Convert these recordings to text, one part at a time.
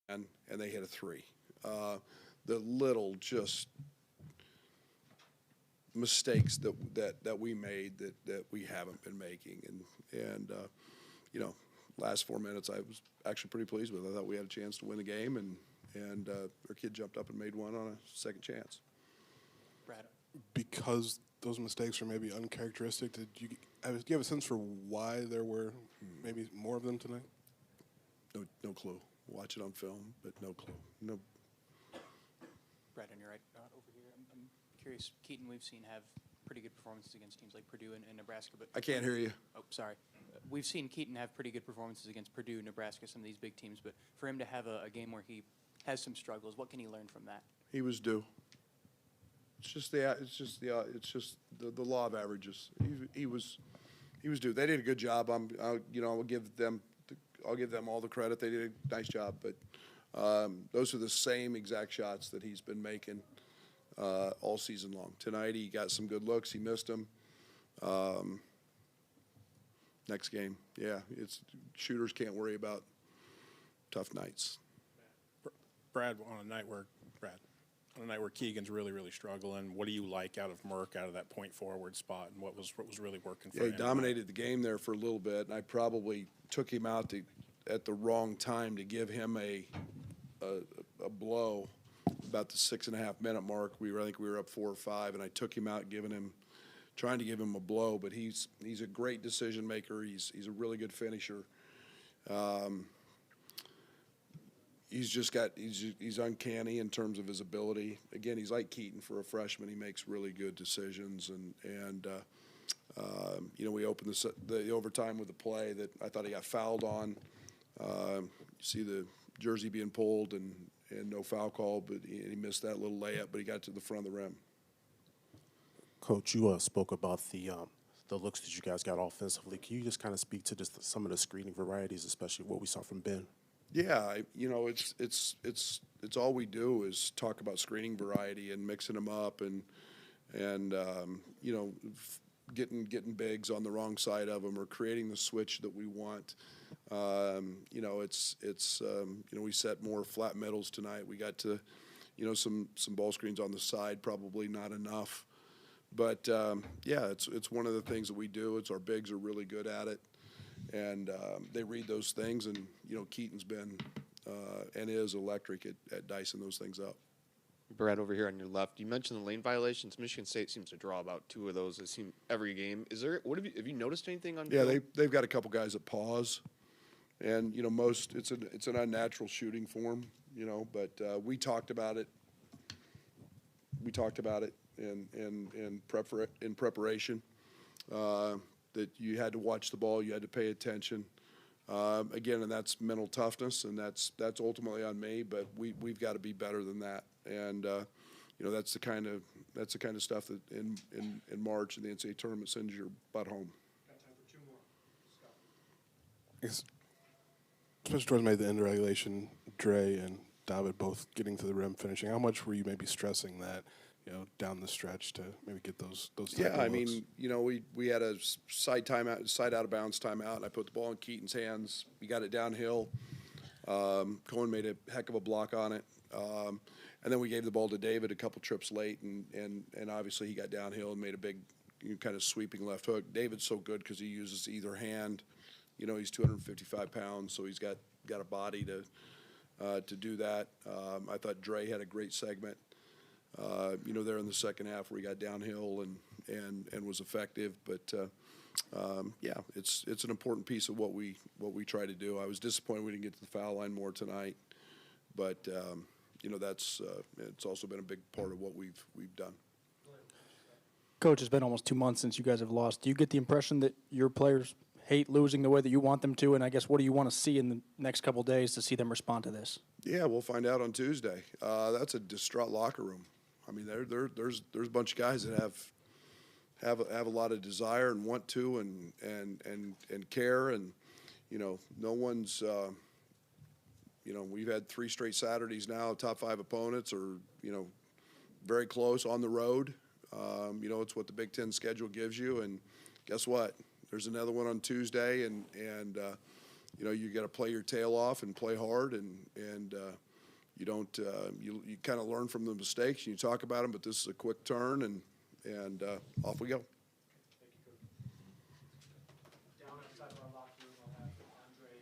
and they hit a three. The little just mistakes that we made that we haven't been making, and you know, last 4 minutes I was actually pretty pleased with. I thought we had a chance to win the game, and our kid jumped up and made one on a second chance. Brad. Because those mistakes are maybe uncharacteristic, do you have a sense for why there were maybe more of them tonight? No clue. Watch it on film, but no clue. No. Brad, on your right, over here. I'm curious. Keaton, we've seen have pretty good performances against teams like Purdue and Nebraska, but I can't hear you. Oh, sorry. We've seen Keaton have pretty good performances against Purdue, Nebraska, some of these big teams, but for him to have a game where he has some struggles, what can he learn from that? He was due. It's just the law of averages. He was due. They did a good job. I'll give them all the credit. They did a nice job, but those are the same exact shots that he's been making all season long. Tonight he got some good looks. He missed them. Next game, yeah, it's shooters can't worry about tough nights. Brad, on a night where Keegan's really struggling, what do you like out of Merck, out of that point forward spot, and what was really working for him? Yeah, he dominated the game there for a little bit, and I probably took him out at the wrong time to give him a blow about the 6.5 minute mark. I think we were up 4 or 5, and I took him out, trying to give him a blow. But he's a great decision maker. He's a really good finisher. He's uncanny in terms of his ability. Again, he's like Keaton for a freshman. He makes really good decisions, and we opened the overtime with a play that I thought he got fouled on. You see the jersey being pulled and no foul call, but he missed that little layup, but he got to the front of the rim. Coach, you spoke about the looks that you guys got offensively. Can you just kind of speak to just some of the screening varieties, especially what we saw from Ben? Yeah, it's all we do is talk about screening variety and mixing them up and getting bigs on the wrong side of them or creating the switch that we want. We set more flat middles tonight. We got to, some ball screens on the side, probably not enough. But, it's one of the things that we do. It's our bigs are really good at it. And they read those things. And, Keaton's been and is electric at dicing those things up. Brad, over here on your left, you mentioned the lane violations. Michigan State seems to draw about 2 of those. It seems every game. Have you noticed anything on? Yeah, they've got a couple guys that pause, and it's an unnatural shooting form, But we talked about it. We talked about it in preparation. That you had to watch the ball, you had to pay attention. Again, and that's mental toughness, and that's ultimately on me. But we've got to be better than that. And that's the kind of stuff that in March in the NCAA tournament sends your butt home. Got time for 2 more. Scott. Especially towards maybe the end of regulation, Dre and David both getting to the rim, finishing. How much were you maybe stressing that, down the stretch to maybe get those? Yeah, I mean, we had a side out of bounds timeout, and I put the ball in Keaton's hands. We got it downhill. Cohen made a heck of a block on it. And then we gave the ball to David a couple trips late, and obviously he got downhill and made a big kind of sweeping left hook. David's so good because he uses either hand. He's 255 pounds, so he's got a body to do that. I thought Dre had a great segment, there in the second half where he got downhill and was effective. But it's an important piece of what we try to do. I was disappointed we didn't get to the foul line more tonight, but that's it's also been a big part of what we've done. Coach, it's been almost 2 months since you guys have lost. Do you get the impression that your players hate losing the way that you want them to? And I guess what do you want to see in the next couple of days to see them respond to this? Yeah, we'll find out on Tuesday. That's a distraught locker room. I mean, there's a bunch of guys that have a lot of desire and want to and care, and no one's we've had 3 straight Saturdays now. Top 5 opponents are very close on the road. It's what the Big Ten schedule gives you, and guess what? There's another one on Tuesday, and you know, you got to play your tail off and play hard, and you don't you kind of learn from the mistakes and you talk about them. But this is a quick turn, and off we go. Down outside of our locker room, I'll have Andre.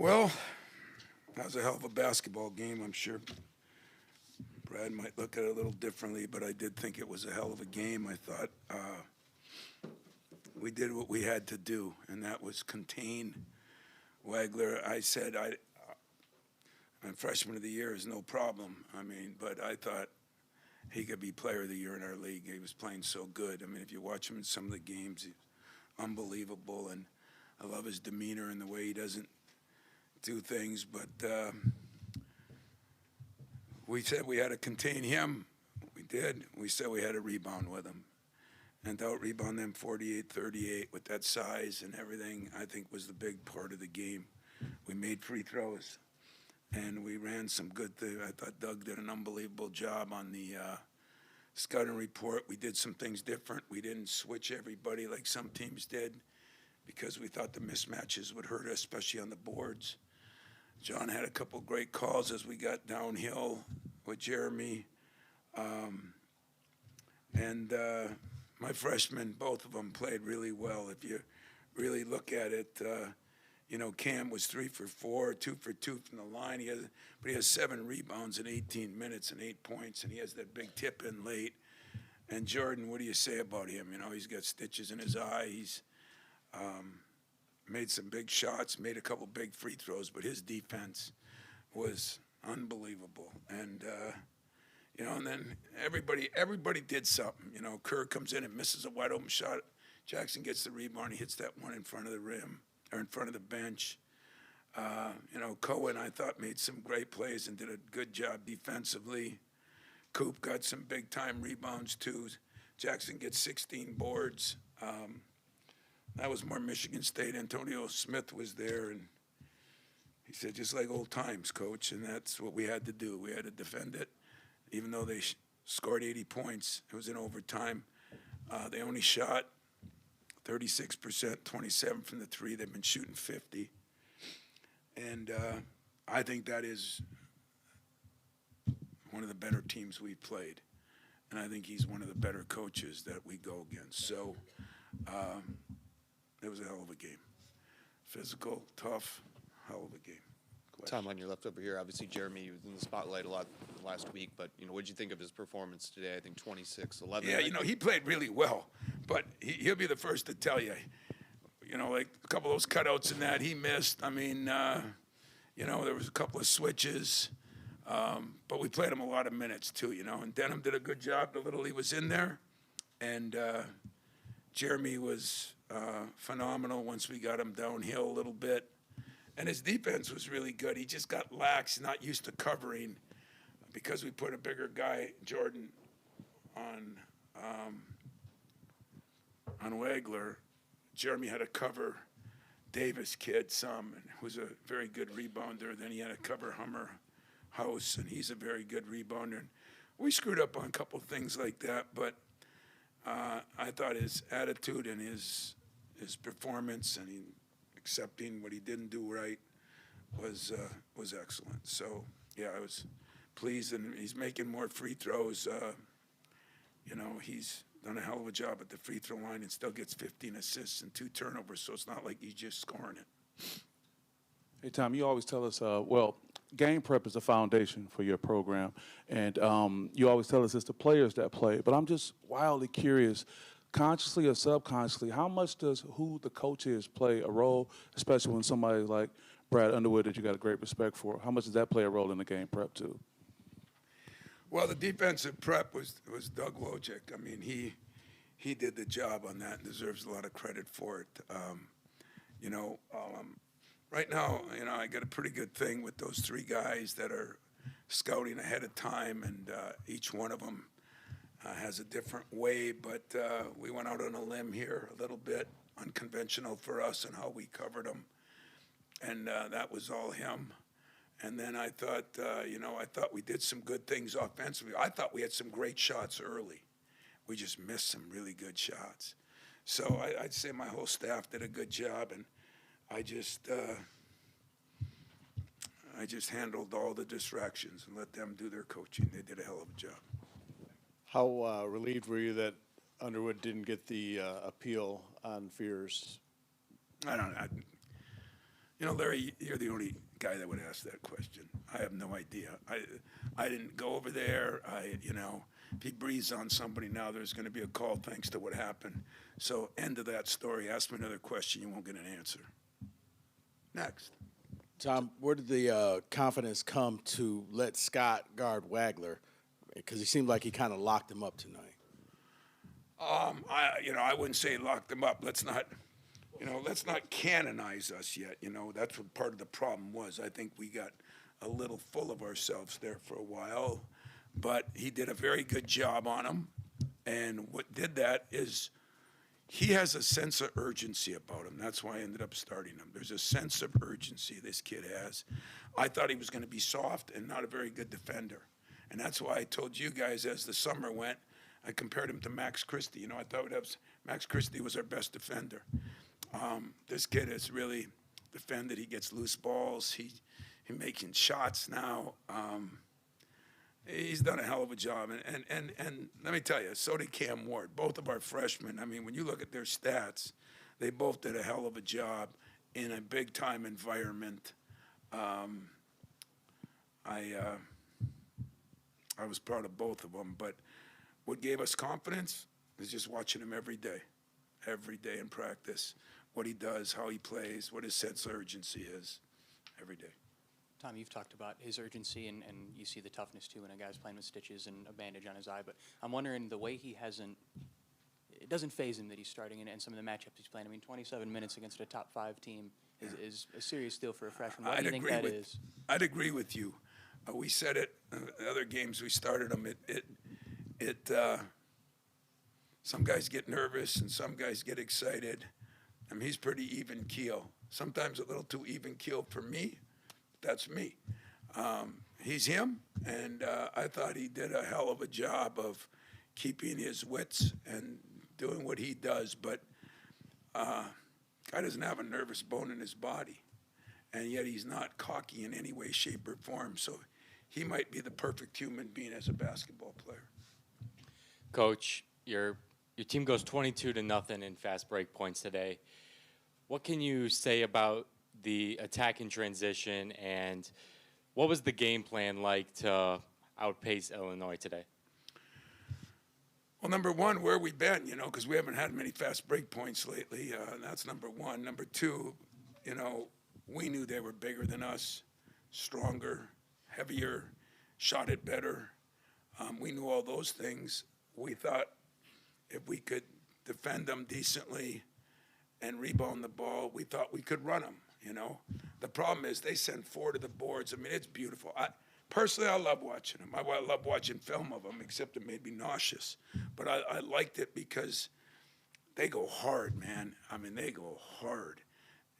Well, that was a hell of a basketball game. I'm sure Brad might look at it a little differently, but I did think it was a hell of a game. I thought we did what we had to do, and that was contain Wagler. I said freshman of the year is no problem. I mean, but I thought he could be player of the year in our league. He was playing so good. I mean, if you watch him in some of the games, he's unbelievable, and I love his demeanor and the way he doesn't do things. But we said we had to contain him. We did. We said we had to rebound with him. And to out-rebound them 48-38 with that size and everything, I think was the big part of the game. We made free throws, and we ran some good things. I thought Doug did an unbelievable job on the scouting report. We did some things different. We didn't switch everybody like some teams did because we thought the mismatches would hurt us, especially on the boards. John had a couple great calls as we got downhill with Jeremy. My freshmen, both of them played really well. If you really look at it, Cam was 3 for 4, 2 for 2 from the line. But he has 7 rebounds in 18 minutes and 8 points, and he has that big tip in late. And Jordan, what do you say about him? He's got stitches in his eye. He's made some big shots, made a couple big free throws, but his defense was unbelievable. And and then everybody did something. Kerr comes in and misses a wide open shot. Jackson gets the rebound. He hits that one in front of the rim or in front of the bench. Cohen, I thought, made some great plays and did a good job defensively. Coop got some big-time rebounds, too. Jackson gets 16 boards. That was more Michigan State. Antonio Smith was there, and he said, just like old times, Coach, and that's what we had to do. We had to defend it. Even though they scored 80 points, it was in overtime. They only shot 36%, 27 from the three. They've been shooting 50. And I think that is one of the better teams we've played. And I think he's one of the better coaches that we go against. So it was a hell of a game. Physical, tough, hell of a game. Tom, on your left over here, obviously Jeremy was in the spotlight a lot last week, but, what did you think of his performance today? I think 26-11. Yeah, he played really well, but he'll be the first to tell you, like a couple of those cutouts in that he missed. I mean, there was a couple of switches, but we played him a lot of minutes too, and Denham did a good job the little he was in there, and Jeremy was phenomenal once we got him downhill a little bit. And his defense was really good. He just got lax, not used to covering, because we put a bigger guy, Jordan, on Wagler. Jeremy had to cover Davis kid some, and who's a very good rebounder. Then he had to cover Hummer House, and he's a very good rebounder. And we screwed up on a couple things like that, but I thought his attitude and his performance and accepting what he didn't do right was excellent. So, yeah, I was pleased, and he's making more free throws. He's done a hell of a job at the free throw line and still gets 15 assists and 2 turnovers, so it's not like he's just scoring it. Hey, Tom, you always tell us, game prep is the foundation for your program, and you always tell us it's the players that play. But I'm just wildly curious, consciously or subconsciously, how much does who the coach is play a role, especially when somebody like Brad Underwood, that you got a great respect for, how much does that play a role in the game prep too? Well, the defensive prep was Doug Wojcik. I mean, he did the job on that and deserves a lot of credit for it. Right now, I got a pretty good thing with those 3 guys that are scouting ahead of time, and each one of them has a different way, but we went out on a limb here a little bit, unconventional for us and how we covered them, and that was all him. And then I thought, I thought we did some good things offensively. I thought we had some great shots early. We just missed some really good shots. So I'd say my whole staff did a good job, and I just handled all the distractions and let them do their coaching. They did a hell of a job. How relieved were you that Underwood didn't get the appeal on Fears? I don't know. Larry, you're the only guy that would ask that question. I have no idea. I didn't go over there. If he breathes on somebody now, there's going to be a call thanks to what happened. So end of that story. Ask me another question. You won't get an answer. Next. Tom, where did the confidence come to let Scott guard Wagler? Because he seemed like he kind of locked him up tonight. I wouldn't say locked him up. Let's not canonize us yet. That's what part of the problem was. I think we got a little full of ourselves there for a while, but he did a very good job on him. And what did that is he has a sense of urgency about him. That's why I ended up starting him. There's a sense of urgency this kid has. I thought he was going to be soft and not a very good defender. And that's why I told you guys as the summer went, I compared him to Max Christie. I thought Max Christie was our best defender. This kid has really defended. He gets loose balls. He's making shots now. He's done a hell of a job. And let me tell you, so did Cam Ward. Both of our freshmen, I mean, when you look at their stats, they both did a hell of a job in a big-time environment. I was proud of both of them, but what gave us confidence is just watching him every day in practice, what he does, how he plays, what his sense of urgency is every day. Tom, you've talked about his urgency, and you see the toughness, too, when a guy's playing with stitches and a bandage on his eye. But I'm wondering, the way he hasn't it doesn't faze him that he's starting in some of the matchups he's playing. I mean, 27 minutes against a top 5 team is a serious deal for a freshman. Why do you think that is? I'd agree with you. We said it, the other games we started them, some guys get nervous and some guys get excited. I mean, he's pretty even keel. Sometimes a little too even keel for me. That's me. He's him, and I thought he did a hell of a job of keeping his wits and doing what he does. But guy doesn't have a nervous bone in his body, and yet he's not cocky in any way, shape, or form. So he might be the perfect human being as a basketball player. Coach, your team goes 22-0 in fast break points today. What can you say about the attack in transition, and what was the game plan like to outpace Illinois today? Well, number one, where we been, because we haven't had many fast break points lately. That's number one. Number two, we knew they were bigger than us, stronger, heavier, shot it better. We knew all those things. We thought if we could defend them decently and rebound the ball, we thought we could run them, The problem is they send 4 to the boards. I mean, it's beautiful. Personally, I love watching them. I love watching film of them, except it made me nauseous. But I liked it because they go hard, man. I mean, they go hard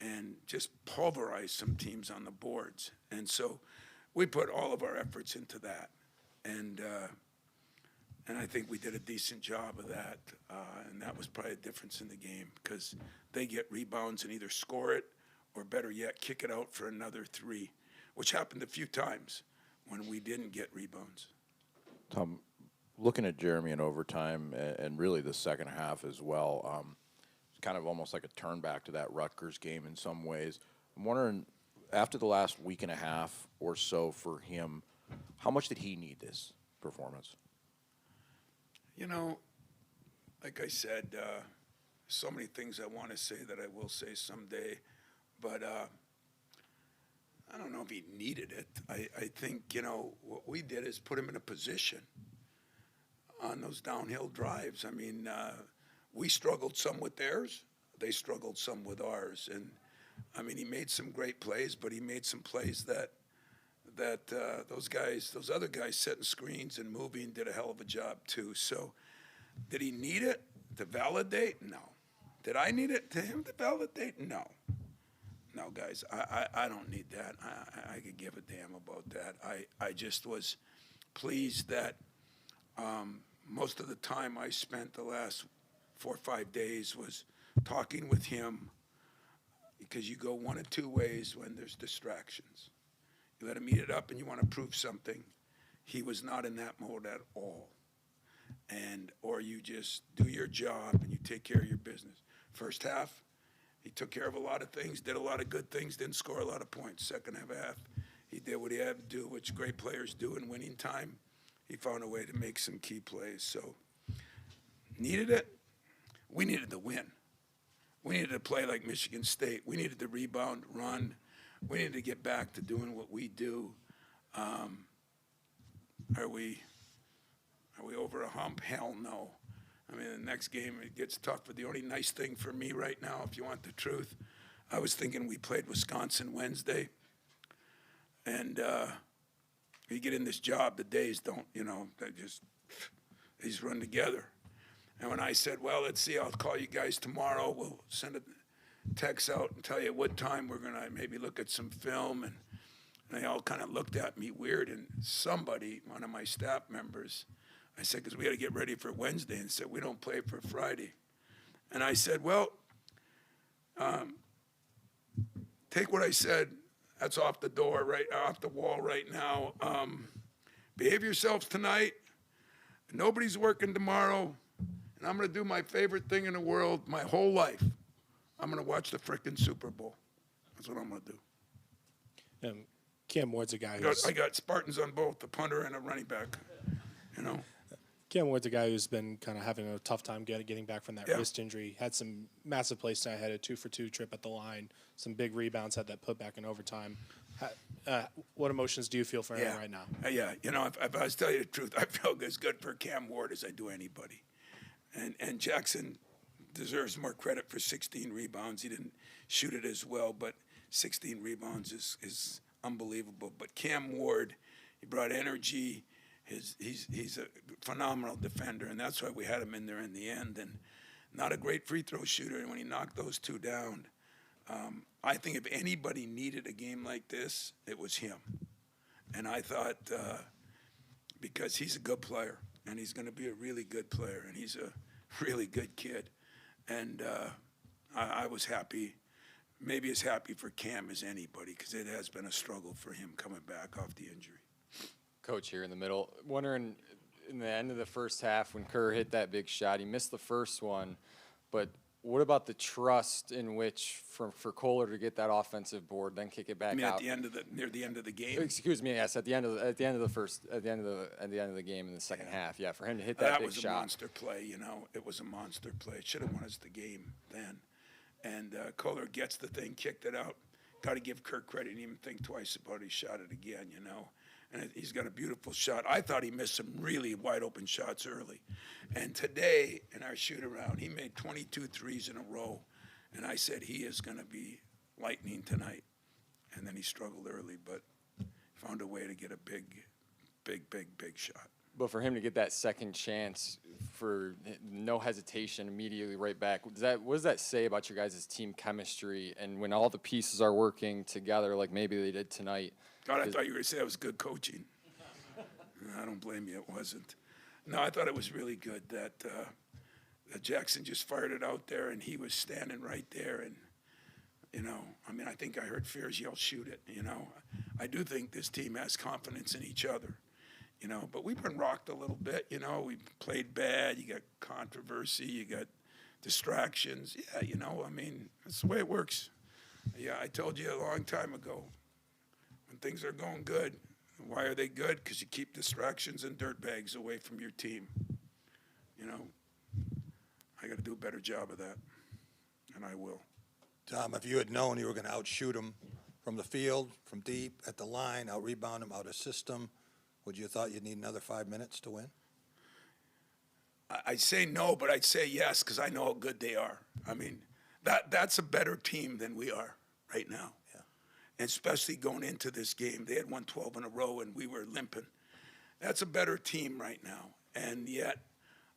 and just pulverize some teams on the boards. And so we put all of our efforts into that. And I think we did a decent job of that. And that was probably a difference in the game because they get rebounds and either score it or, better yet, kick it out for another 3, which happened a few times when we didn't get rebounds. Tom, looking at Jeremy in overtime and really the second half as well, it's kind of almost like a turn back to that Rutgers game in some ways. I'm wondering, after the last week and a half or so for him, how much did he need this performance? Like I said, so many things I want to say that I will say someday, but I don't know if he needed it. I think, what we did is put him in a position on those downhill drives. I mean, we struggled some with theirs. They struggled some with ours. And, I mean, he made some great plays, but he made some plays that those other guys setting screens and moving did a hell of a job too. So did he need it to validate? No. Did I need it to him to validate? No. No, guys, I don't need that. I could give a damn about that. I just was pleased that most of the time I spent the last 4 or 5 days was talking with him, because you go one of 2 ways when there's distractions. You let him eat it up and you want to prove something. He was not in that mode at all. Or you just do your job and you take care of your business. First half, he took care of a lot of things, did a lot of good things, didn't score a lot of points. Second half, he did what he had to do, which great players do in winning time. He found a way to make some key plays. So, needed it? We needed to win. We needed to play like Michigan State. We needed to rebound, run. We needed to get back to doing what we do. Are we over a hump? Hell no. I mean, the next game, it gets tougher. The only nice thing for me right now, if you want the truth, I was thinking we played Wisconsin Wednesday. And you get in this job, the days don't, they just run together. And when I said, well, let's see, I'll call you guys tomorrow. We'll send a text out and tell you what time we're going to maybe look at some film. And they all kind of looked at me weird. And somebody, one of my staff members, I said, because we got to get ready for Wednesday, and said, we don't play for Friday. And I said, well, take what I said. That's off the door, right off the wall right now. Behave yourselves tonight. Nobody's working tomorrow. And I'm going to do my favorite thing in the world my whole life. I'm going to watch the frickin' Super Bowl. That's what I'm going to do. Cam Ward's a guy I got Spartans on both, the punter and a running back, Cam Ward's a guy who's been kind of having a tough time getting back from that wrist injury. Had some massive plays tonight. Had a 2-for-2 trip at the line. Some big rebounds. Had that put back in overtime. What emotions do you feel for him right now? If I was telling you the truth, I feel as good for Cam Ward as I do anybody. And Jackson deserves more credit for 16 rebounds. He didn't shoot it as well, but 16 rebounds is unbelievable. But Cam Ward, he brought energy. He's a phenomenal defender, and that's why we had him in there in the end. And not a great free throw shooter, and when he knocked those two down, I think if anybody needed a game like this, it was him. And I thought, because he's a good player, and he's going to be a really good player, and he's a really good kid. And I was happy, maybe as happy for Cam as anybody, because it has been a struggle for him coming back off the injury. Coach here in the middle, wondering in the end of the first half when Kerr hit that big shot, he missed the first one, but what about the trust in which for Kohler to get that offensive board, then kick it back I mean, out? at the end of near the end of the game. Excuse me, yes, at the end of the game in the second half, yeah, for him to hit that big was shot. a monster play, you know. It was a monster play. It should have won us the game then. And Kohler gets the thing, kicked it out. Got to give Kirk credit. He didn't even think twice about it. He shot it again, you know. And he's got a beautiful shot. I thought he missed some really wide open shots early. And today, in our shoot around, he made 22 threes in a row. And I said, he is going to be lightning tonight. And then he struggled early, but found a way to get a big shot. But for him to get that second chance for no hesitation immediately right back, what does that say about your guys' team chemistry and when all the pieces are working together like maybe they did tonight? God, I thought you were going to say that was good coaching. I don't blame you. It wasn't. No, I thought it was really good that Jackson just fired it out there, and he was standing right there. And, you know, I mean, I think I heard Fears yell, shoot it, you know. I do think this team has confidence in each other, you know. But we've been rocked a little bit, you know. We played bad. You got controversy. You got distractions. Yeah, you know, I mean, that's the way it works. Yeah, I told you a long time ago. When things are going good, why are they good? Because you keep distractions and dirtbags away from your team. You know, I got to do a better job of that, and I will. Tom, if you had known you were going to outshoot him from the field, from deep, at the line, out-rebound him, out-assist him, would you have thought you'd need another 5 minutes to win? I'd say no, but I'd say yes because I know how good they are. I mean, that's a better team than we are right now. And especially going into this game. They had won 12 in a row, and we were limping. That's a better team right now. And yet,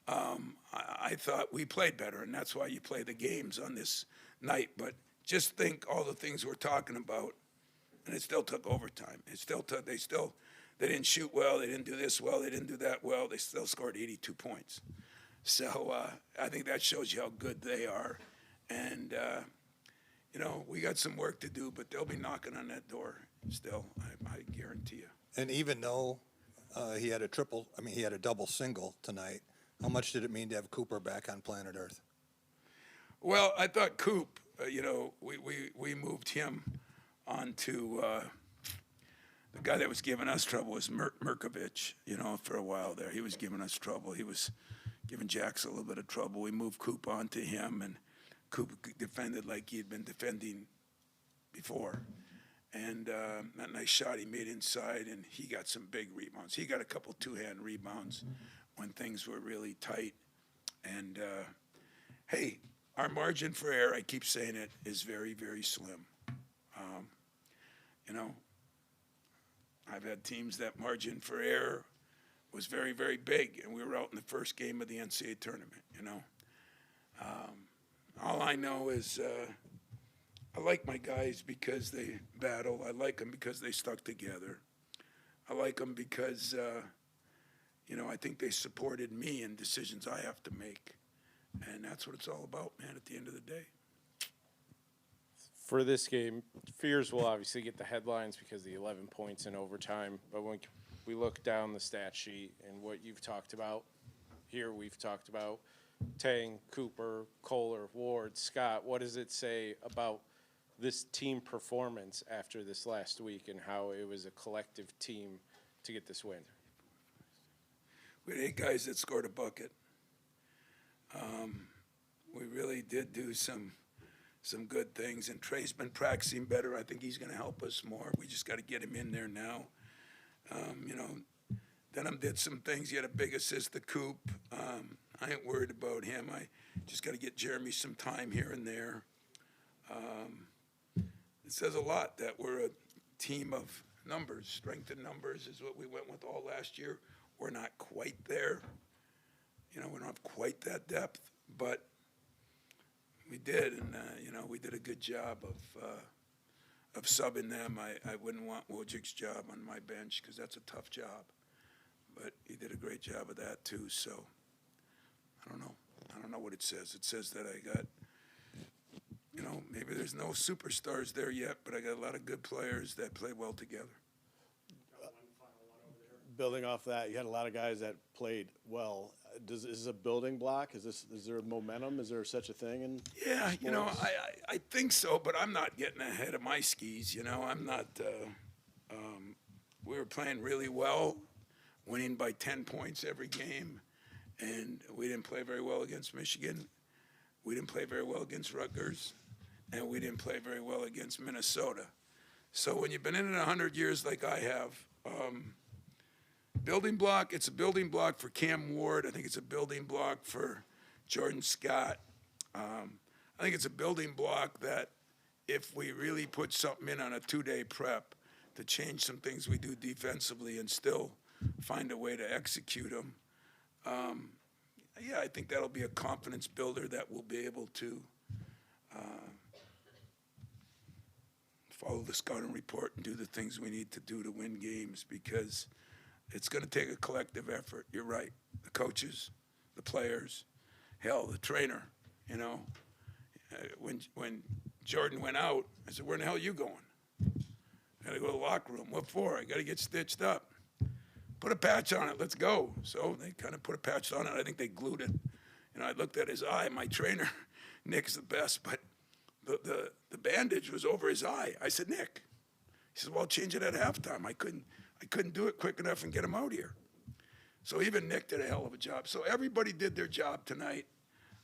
I thought we played better, and that's why you play the games on this night. But just think all the things we're talking about, and it still took overtime. It still took, they didn't shoot well, they didn't do this well, they didn't do that well. They still scored 82 points. So I think that shows you how good they are. And, you know, we got some work to do, but they'll be knocking on that door still, I guarantee you. And even though he had a double single tonight, how much did it mean to have Cooper back on planet Earth? Well, I thought Coop, you know, we moved him onto the guy that was giving us trouble was Mirkovic, you know, for a while there. He was giving us trouble. He was giving Jax a little bit of trouble. We moved Coop onto him, and Coop defended like he had been defending before. And that nice shot he made inside, and he got some big rebounds. He got a couple two-hand rebounds when things were really tight. And, hey, our margin for error, I keep saying it, is very, very slim. You know, I've had teams that margin for error was very, very big, and we were out in the first game of the NCAA tournament, you know. All I know is I like my guys because they battle. I like them because they stuck together. I like them because, you know, I think they supported me in decisions I have to make. And that's what it's all about, man, at the end of the day. For this game, Fears will obviously get the headlines because of the 11 points in overtime. But when we look down the stat sheet and what you've talked about, here we've talked about Tang, Cooper, Kohler, Ward, Scott. What does it say about this team performance after this last week and how it was a collective team to get this win? We had 8 guys that scored a bucket. We really did do some good things, and Trey's been practicing better. I think he's going to help us more. We just got to get him in there now. You know, Denham did some things. He had a big assist to Coop. I ain't worried about him. I just got to get Jeremy some time here and there. It says a lot that we're a team of numbers. Strength in numbers is what we went with all last year. We're not quite there. You know, we don't have quite that depth, but we did, and you know, we did a good job of subbing them. I wouldn't want Wojcik's job on my bench because that's a tough job, but he did a great job of that too. So I don't know. I don't know what it says. It says that I got, you know, maybe there's no superstars there yet, but I got a lot of good players that play well together. Building off that, you had a lot of guys that played well. Is this a building block? Is there momentum? Is there such a thing? Yeah, sports? you know, I think so, but I'm not getting ahead of my skis. You know, I'm not. We were playing really well, winning by 10 points every game, and we didn't play very well against Michigan. We didn't play very well against Rutgers, and we didn't play very well against Minnesota. So when you've been in it 100 years like I have, building block, it's a building block for Cam Ward. I think it's a building block for Jordan Scott. I think it's a building block that if we really put something in on a 2-day prep to change some things we do defensively and still find a way to execute them, yeah, I think that'll be a confidence builder that we'll be able to follow the scouting report and do the things we need to do to win games, because it's going to take a collective effort. You're right. The coaches, the players, hell, the trainer, you know. When Jordan went out, I said, where in the hell are you going? I got to go to the locker room. What for? I got to get stitched up. Put a patch on it. Let's go. So they kind of put a patch on it. I think they glued it. You know, I looked at his eye. My trainer, Nick's the best, but the bandage was over his eye. I said, Nick. He said, well, I'll change it at halftime. I couldn't do it quick enough and get him out here. So even Nick did a hell of a job. So everybody did their job tonight,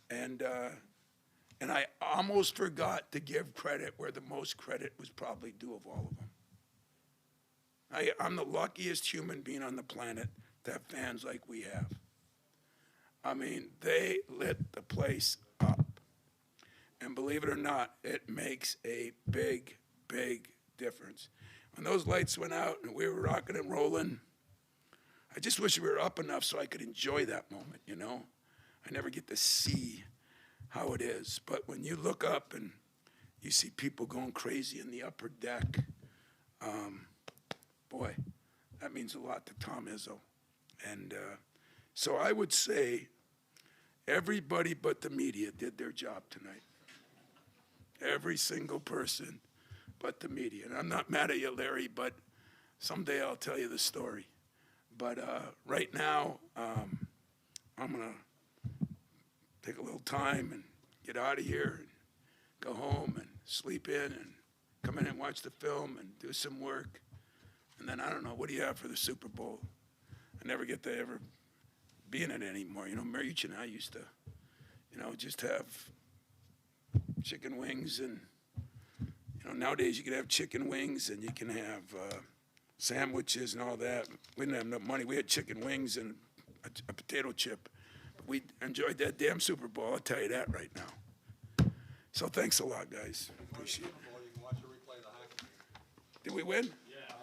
and I almost forgot to give credit where the most credit was probably due of all of them. I'm the luckiest human being on the planet to have fans like we have. I mean, they lit the place up. And believe it or not, it makes a big, big difference. When those lights went out and we were rocking and rolling, I just wish we were up enough so I could enjoy that moment, you know? I never get to see how it is. But when you look up and you see people going crazy in the upper deck, boy, that means a lot to Tom Izzo. And so I would say everybody but the media did their job tonight. Every single person but the media. And I'm not mad at you, Larry, but someday I'll tell you the story. But right now, I'm going to take a little time and get out of here and go home and sleep in and come in and watch the film and do some work. And then, I don't know, what do you have for the Super Bowl? I never get to ever be in it anymore. You know, Mariucci and I used to, you know, just have chicken wings. And, you know, nowadays you can have chicken wings and you can have sandwiches and all that. We didn't have enough money. We had chicken wings and a potato chip. But we enjoyed that damn Super Bowl, I'll tell you that right now. So thanks a lot, guys. Appreciate it. Did we win? Yeah.